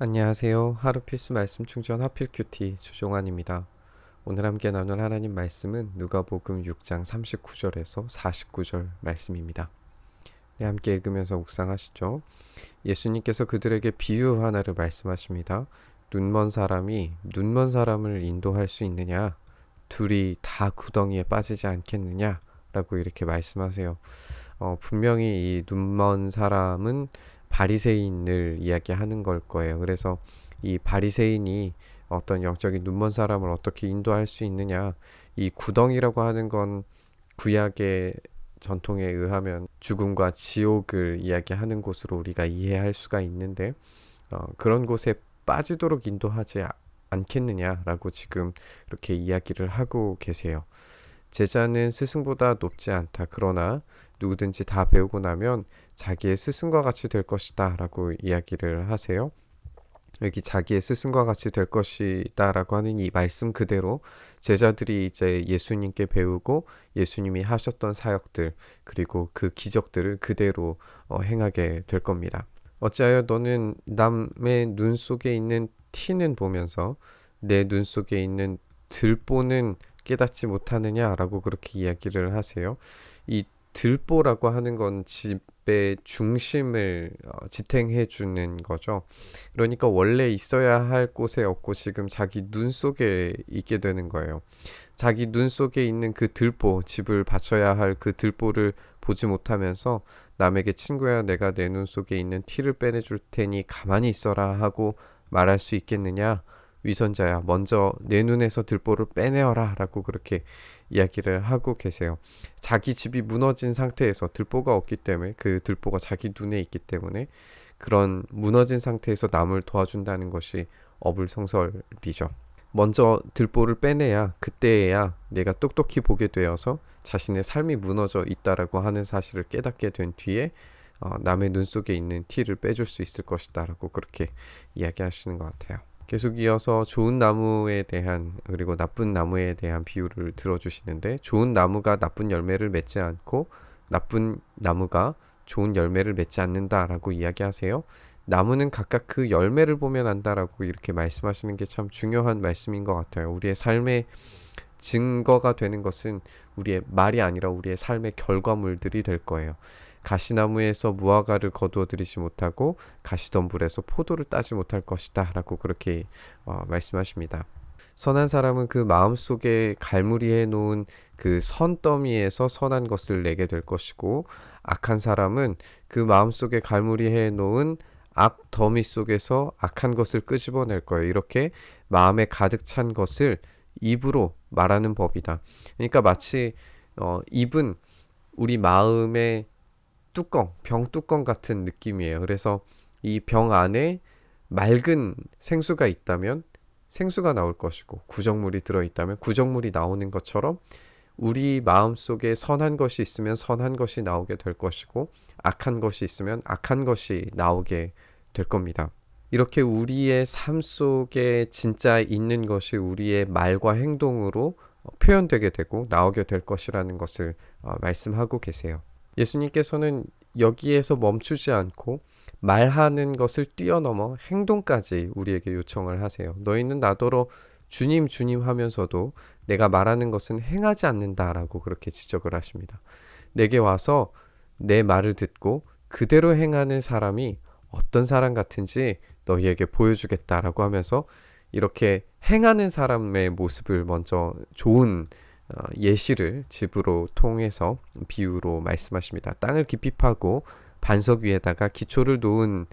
안녕하세요. 하루 필수 말씀 충전 하필 큐티 조종환입니다. 오늘 함께 나눌 하나님 말씀은 누가복음 6장 39절에서 49절 말씀입니다. 네, 함께 읽으면서 묵상하시죠. 예수님께서 그들에게 비유 하나를 말씀하십니다. 눈먼 사람이 눈먼 사람을 인도할 수 있느냐? 둘이 다 구덩이에 빠지지 않겠느냐? 라고 이렇게 말씀하세요. 분명히 이 눈먼 사람은 바리새인을 이야기하는 걸 거예요. 그래서 이 바리새인이 어떤 영적인 눈먼 사람을 어떻게 인도할 수 있느냐? 이 구덩이라고 하는 건 구약의 전통에 의하면 죽음과 지옥을 이야기하는 곳으로 우리가 이해할 수가 있는데 그런 곳에 빠지도록 인도하지 않겠느냐라고 지금 이렇게 이야기를 하고 계세요. 제자는 스승보다 높지 않다. 그러나 누구든지 다 배우고 나면 자기의 스승과 같이 될 것이다 라고 이야기를 하세요. 여기 자기의 스승과 같이 될 것이다 라고 하는 이 말씀 그대로 제자들이 이제 예수님께 배우고 예수님이 하셨던 사역들 그리고 그 기적들을 그대로 행하게 될 겁니다. 어찌하여 너는 남의 눈 속에 있는 티는 보면서 내 눈 속에 있는 들보는 깨닫지 못하느냐라고 그렇게 이야기를 하세요. 이 들보라고 하는 건 집의 중심을 지탱해 주는 거죠. 그러니까 원래 있어야 할 곳에 없고 지금 자기 눈 속에 있게 되는 거예요. 자기 눈 속에 있는 그 들보, 집을 바쳐야 할 그 들보를 보지 못하면서 남에게 친구야 내가 내 눈 속에 있는 티를 빼내줄 테니 가만히 있어라 하고 말할 수 있겠느냐? 위선자야 먼저 내 눈에서 들보를 빼내어라 라고 그렇게 이야기를 하고 계세요. 자기 집이 무너진 상태에서 들보가 없기 때문에 그 들보가 자기 눈에 있기 때문에 그런 무너진 상태에서 남을 도와준다는 것이 어불성설이죠. 먼저 들보를 빼내야 그때에야 내가 똑똑히 보게 되어서 자신의 삶이 무너져 있다라고 하는 사실을 깨닫게 된 뒤에 남의 눈 속에 있는 티를 빼줄 수 있을 것이다 라고 그렇게 이야기하시는 것 같아요. 계속 이어서 좋은 나무에 대한 그리고 나쁜 나무에 대한 비유를 들어주시는데 좋은 나무가 나쁜 열매를 맺지 않고 나쁜 나무가 좋은 열매를 맺지 않는다라고 이야기하세요. 나무는 각각 그 열매를 보면 안다라고 이렇게 말씀하시는 게 참 중요한 말씀인 것 같아요. 우리의 삶의 증거가 되는 것은 우리의 말이 아니라 우리의 삶의 결과물들이 될 거예요. 가시나무에서 무화과를 거두어 들이지 못하고 가시덤불에서 포도를 따지 못할 것이다 라고 그렇게 말씀하십니다. 선한 사람은 그 마음속에 갈무리해 놓은 그 선더미에서 선한 것을 내게 될 것이고 악한 사람은 그 마음속에 갈무리해 놓은 악더미 속에서 악한 것을 끄집어낼 거예요. 이렇게 마음에 가득 찬 것을 입으로 말하는 법이다. 그러니까 마치 입은 우리 마음의 뚜껑, 병 뚜껑 같은 느낌이에요. 그래서 이 병 안에 맑은 생수가 있다면 생수가 나올 것이고 구정물이 들어있다면 구정물이 나오는 것처럼 우리 마음속에 선한 것이 있으면 선한 것이 나오게 될 것이고 악한 것이 있으면 악한 것이 나오게 될 겁니다. 이렇게 우리의 삶 속에 진짜 있는 것이 우리의 말과 행동으로 표현되게 되고 나오게 될 것이라는 것을 말씀하고 계세요. 예수님께서는 여기에서 멈추지 않고 말하는 것을 뛰어넘어 행동까지 우리에게 요청을 하세요. 너희는 나더러 주님 주님 하면서도 내가 말하는 것은 행하지 않는다라고 그렇게 지적을 하십니다. 내게 와서 내 말을 듣고 그대로 행하는 사람이 어떤 사람 같은지 너희에게 보여주겠다라고 하면서 이렇게 행하는 사람의 모습을 먼저 좋은 예시를 집으로 통해서 비유로 말씀하십니다. 땅을 깊이 파고 반석 위에다가 기초를 놓은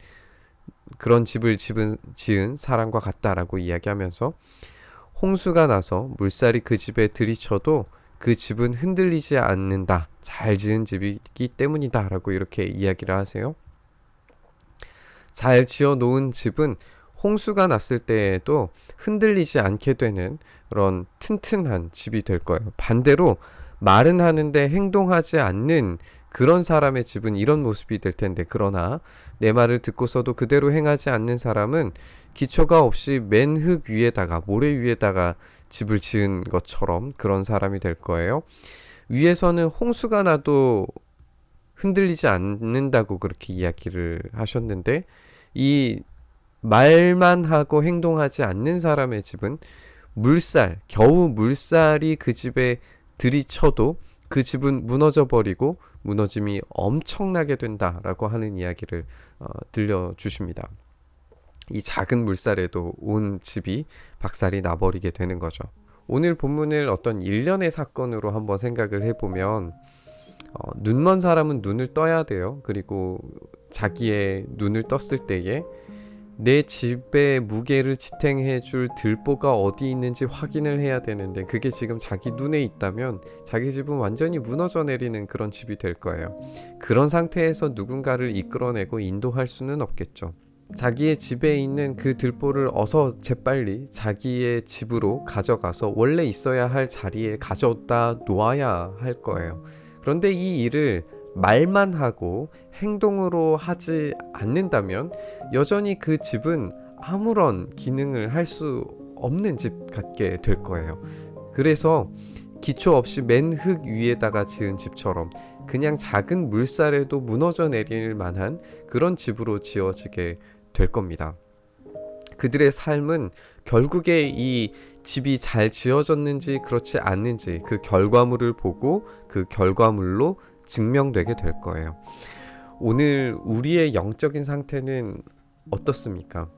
그런 집을 지은 사람과 같다라고 이야기하면서 홍수가 나서 물살이 그 집에 들이쳐도 그 집은 흔들리지 않는다. 잘 지은 집이기 때문이다 라고 이렇게 이야기를 하세요. 잘 지어 놓은 집은 홍수가 났을 때에도 흔들리지 않게 되는 그런 튼튼한 집이 될 거예요. 반대로 말은 하는데 행동하지 않는 그런 사람의 집은 이런 모습이 될 텐데, 그러나 내 말을 듣고서도 그대로 행하지 않는 사람은 기초가 없이 맨 흙 위에다가 모래 위에다가 집을 지은 것처럼 그런 사람이 될 거예요. 위에서는 홍수가 나도 흔들리지 않는다고 그렇게 이야기를 하셨는데, 이 말만 하고 행동하지 않는 사람의 집은 겨우 물살이 그 집에 들이쳐도 그 집은 무너져 버리고 무너짐이 엄청나게 된다라고 하는 이야기를 들려주십니다. 이 작은 물살에도 온 집이 박살이 나버리게 되는 거죠. 오늘 본문을 어떤 일련의 사건으로 한번 생각을 해보면 눈먼 사람은 눈을 떠야 돼요. 그리고 자기의 눈을 떴을 때에 내 집의 무게를 지탱해 줄 들보가 어디 있는지 확인을 해야 되는데 그게 지금 자기 눈에 있다면 자기 집은 완전히 무너져 내리는 그런 집이 될 거예요. 그런 상태에서 누군가를 이끌어내고 인도할 수는 없겠죠. 자기의 집에 있는 그 들보를 어서 재빨리 자기의 집으로 가져가서 원래 있어야 할 자리에 가져다 놓아야 할 거예요. 그런데 이 일을 말만 하고 행동으로 하지 않는다면 여전히 그 집은 아무런 기능을 할 수 없는 집 같게 될 거예요. 그래서 기초 없이 맨 흙 위에다가 지은 집처럼 그냥 작은 물살에도 무너져 내릴 만한 그런 집으로 지어지게 될 겁니다. 그들의 삶은 결국에 이 집이 잘 지어졌는지 그렇지 않는지 그 결과물을 보고 그 결과물로 증명되게 될 거예요. 오늘 우리의 영적인 상태는 어떻습니까?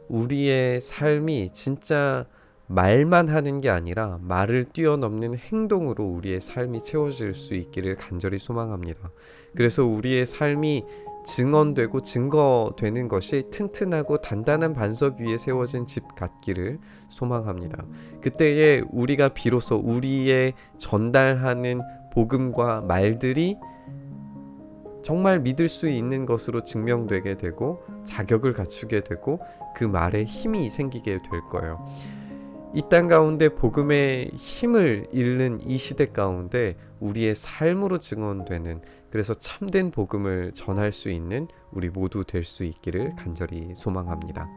우리의 삶이 진짜 말만 하는 게 아니라 말을 뛰어넘는 행동으로 우리의 삶이 채워질 수 있기를 간절히 소망합니다. 그래서 우리의 삶이 증언되고 증거되는 것이 튼튼하고 단단한 반석 위에 세워진 집 같기를 소망합니다. 그때에 우리가 비로소 우리의 전달하는 복음과 말들이 정말 믿을 수 있는 것으로 증명되게 되고 자격을 갖추게 되고 그 말에 힘이 생기게 될 거예요. 이 땅 가운데 복음의 힘을 잃는 이 시대 가운데 우리의 삶으로 증언되는, 그래서 참된 복음을 전할 수 있는 우리 모두 될 수 있기를 간절히 소망합니다.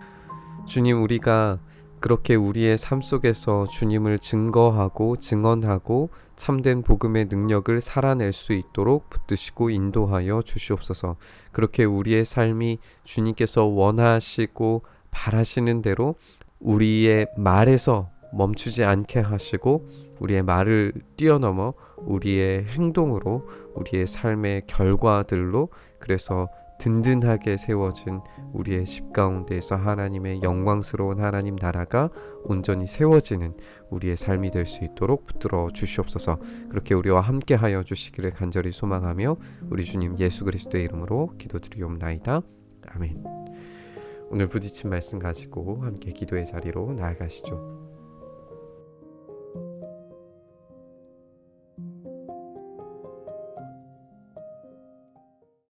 주님, 우리가 그렇게 우리의 삶 속에서 주님을 증거하고 증언하고 참된 복음의 능력을 살아낼 수 있도록 붙드시고 인도하여 주시옵소서. 그렇게 우리의 삶이 주님께서 원하시고 바라시는 대로 우리의 말에서 멈추지 않게 하시고 우리의 말을 뛰어넘어 우리의 행동으로 우리의 삶의 결과들로, 그래서 든든하게 세워진 우리의 집 가운데에서 하나님의 영광스러운 하나님 나라가 온전히 세워지는 우리의 삶이 될 수 있도록 붙들어 주시옵소서. 그렇게 우리와 함께 하여 주시기를 간절히 소망하며 우리 주님 예수 그리스도의 이름으로 기도드리옵나이다. 아멘. 오늘 부딪힌 말씀 가지고 함께 기도의 자리로 나아가시죠.